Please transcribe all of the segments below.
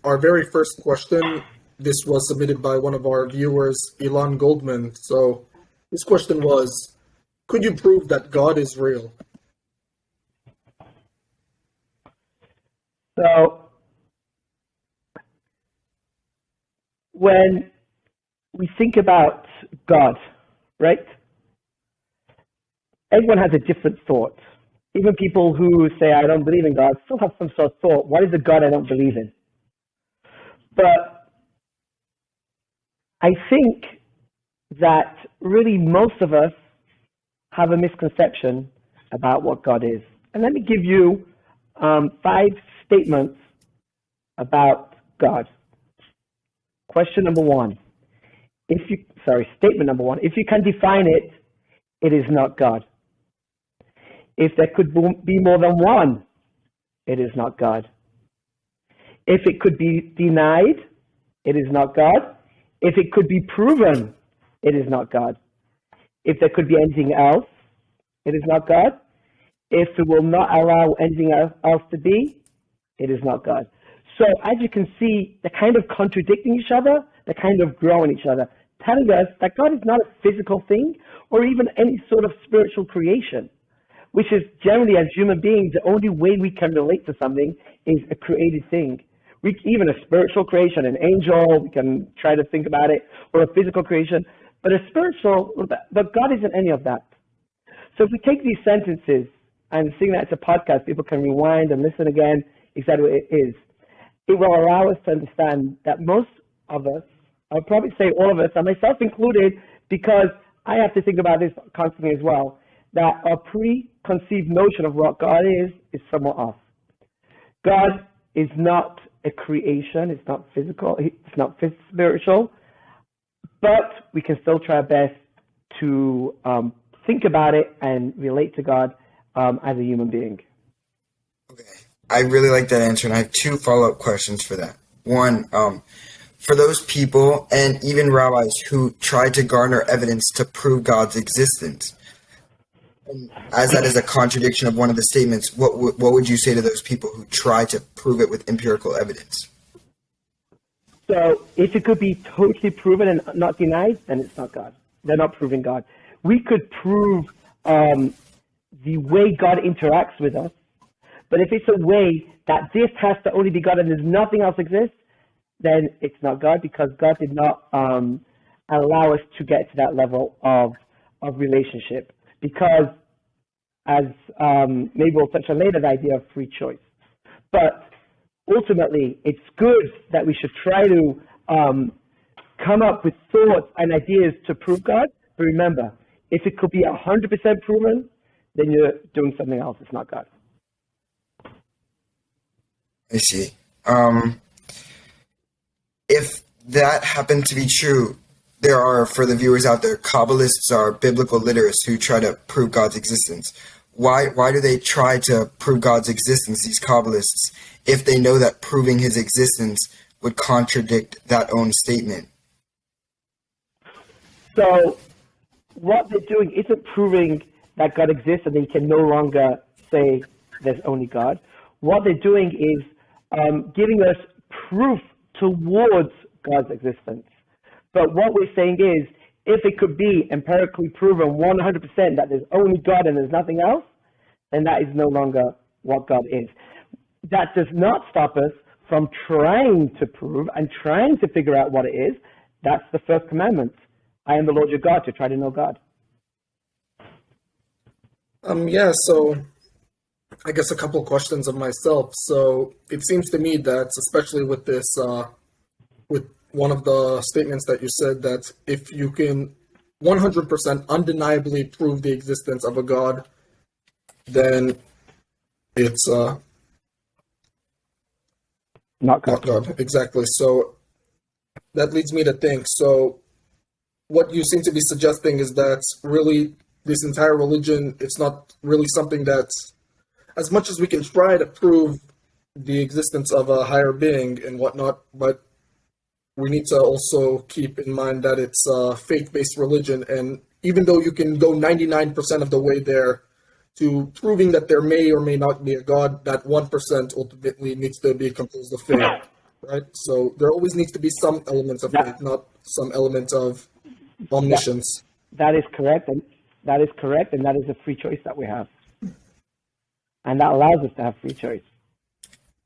Our very first question, this was submitted by one of our viewers, Elon Goldman. So his question was, could you prove that God is real? So when we think about God, right? Everyone has a different thought. Even people who say, I don't believe in God, still have some sort of thought. What is the God I don't believe in? But I think that really most of us have a misconception about what God is. And let me give you 5 statements about God. Question number 1. Statement number 1. If you can define it, it is not God. If there could be more than one, it is not God. If it could be denied, it is not God. If it could be proven, it is not God. If there could be anything else, it is not God. If it will not allow anything else to be, it is not God. So as you can see, they're kind of contradicting each other, they're kind of growing each other, telling us that God is not a physical thing or even any sort of spiritual creation, which is generally, as human beings, the only way we can relate to something is a created thing. Even a spiritual creation, an angel, we can try to think about it, or a physical creation, but but God isn't any of that. So if we take these sentences and seeing that it's a podcast, people can rewind and listen again exactly what it is. It will allow us to understand that most of us, I'll probably say all of us, and myself included, because I have to think about this constantly as well, that our preconceived notion of what God is somewhat off. God is not a creation, it's not physical, it's not spiritual, but we can still try our best to think about it and relate to God as a human being. Okay, I really like that answer, and I have 2 follow-up questions for that. One, for those people and even rabbis who try to garner evidence to prove God's existence, as that is a contradiction of one of the statements, what would you say to those people who try to prove it with empirical evidence? So if it could be totally proven and not denied, then it's not God. They're not proving God. We could prove the way God interacts with us, but if it's a way that this has to only be God and there's nothing else exists, then it's not God, because God did not allow us to get to that level of relationship. Because as maybe we'll touch on later, the idea of free choice. But ultimately, it's good that we should try to come up with thoughts and ideas to prove God. But remember, if it could be 100% proven, then you're doing something else. It's not God. I see. If that happened to be true, there are, for the viewers out there, Kabbalists are biblical literates who try to prove God's existence. Why do they try to prove God's existence, these Kabbalists, if they know that proving his existence would contradict that own statement? So what they're doing isn't proving that God exists and they can no longer say there's only God. What they're doing is giving us proof towards God's existence. But what we're saying is, if it could be empirically proven 100% that there's only God and there's nothing else, then that is no longer what God is. That does not stop us from trying to prove and trying to figure out what it is. That's the first commandment. I am the Lord your God, to try to know God. So I guess a couple questions of myself. So it seems to me that, especially with this, with one of the statements that you said, that if you can 100% undeniably prove the existence of a God, then it's not God. Not God. Exactly. So that leads me to think. So what you seem to be suggesting is that really this entire religion, it's not really something that, as much as we can try to prove the existence of a higher being and whatnot, but we need to also keep in mind that it's a faith-based religion, and even though you can go 99% of the way there to proving that there may or may not be a God, that 1% ultimately needs to be composed of faith. right? So there always needs to be some element of faith, not some element of omniscience. That is correct, and that is a free choice that we have. And that allows us to have free choice.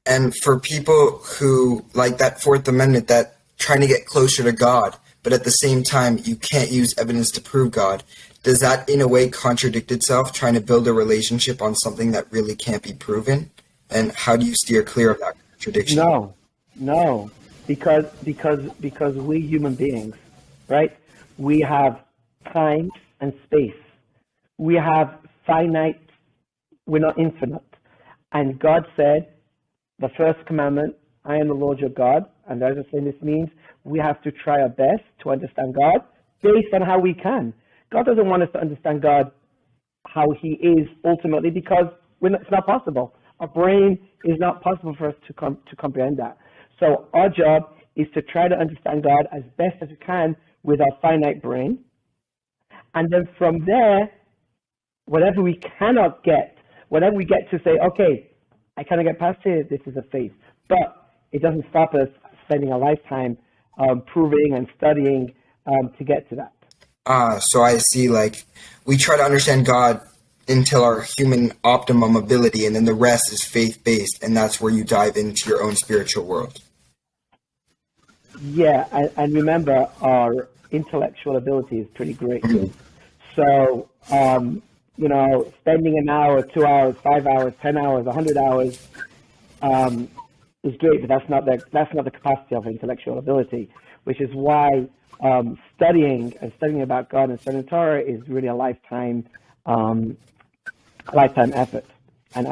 And for people who like that Fourth Amendment, that trying to get closer to God, but at the same time you can't use evidence to prove God, does that in a way contradict itself, trying to build a relationship on something that really can't be proven? And how do you steer clear of that contradiction? No, because we human beings, right? We have time and space. We have finite. We're not infinite. And God said, the first commandment, I am the Lord your God. And as I say, this means we have to try our best to understand God based on how we can. God doesn't want us to understand God how he is ultimately, because it's not possible. Our brain is not possible for us to comprehend that. So our job is to try to understand God as best as we can with our finite brain. And then from there, whatever we get to say, okay, I cannot get past here, this is a faith. But it doesn't stop us spending a lifetime proving and studying to get to that. So I see, like, we try to understand God until our human optimum ability, and then the rest is faith-based, and that's where you dive into your own spiritual world. Yeah, and remember, our intellectual ability is pretty great. Mm-hmm. So, spending an hour, 2 hours, 5 hours, 10 hours, 100 hours is great, but that's not the capacity of intellectual ability, which is why studying about God and studying Torah is really a lifetime effort. And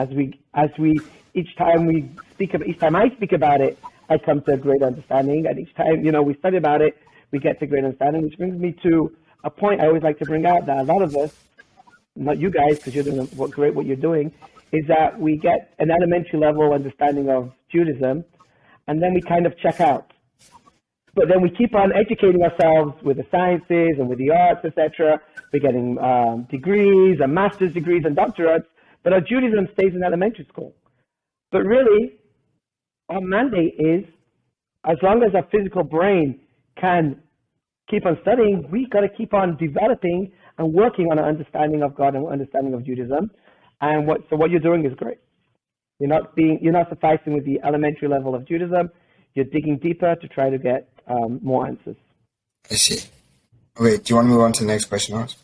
each time I speak about it, I come to a great understanding. And each time, we study about it, we get to great understanding, which brings me to a point I always like to bring out, that a lot of us, not you guys, because you're doing what you're doing, is that we get an elementary level understanding of Judaism, and then we kind of check out. But then we keep on educating ourselves with the sciences and with the arts, etc. We're getting degrees and master's degrees and doctorates, but our Judaism stays in elementary school. But really, our mandate is, as long as our physical brain can keep on studying, we got to keep on developing and working on an understanding of God and understanding of Judaism. And what you're doing is great. You're not sufficing with the elementary level of Judaism. You're digging deeper to try to get more answers. I see. Okay, do you want to move on to the next question, Ross?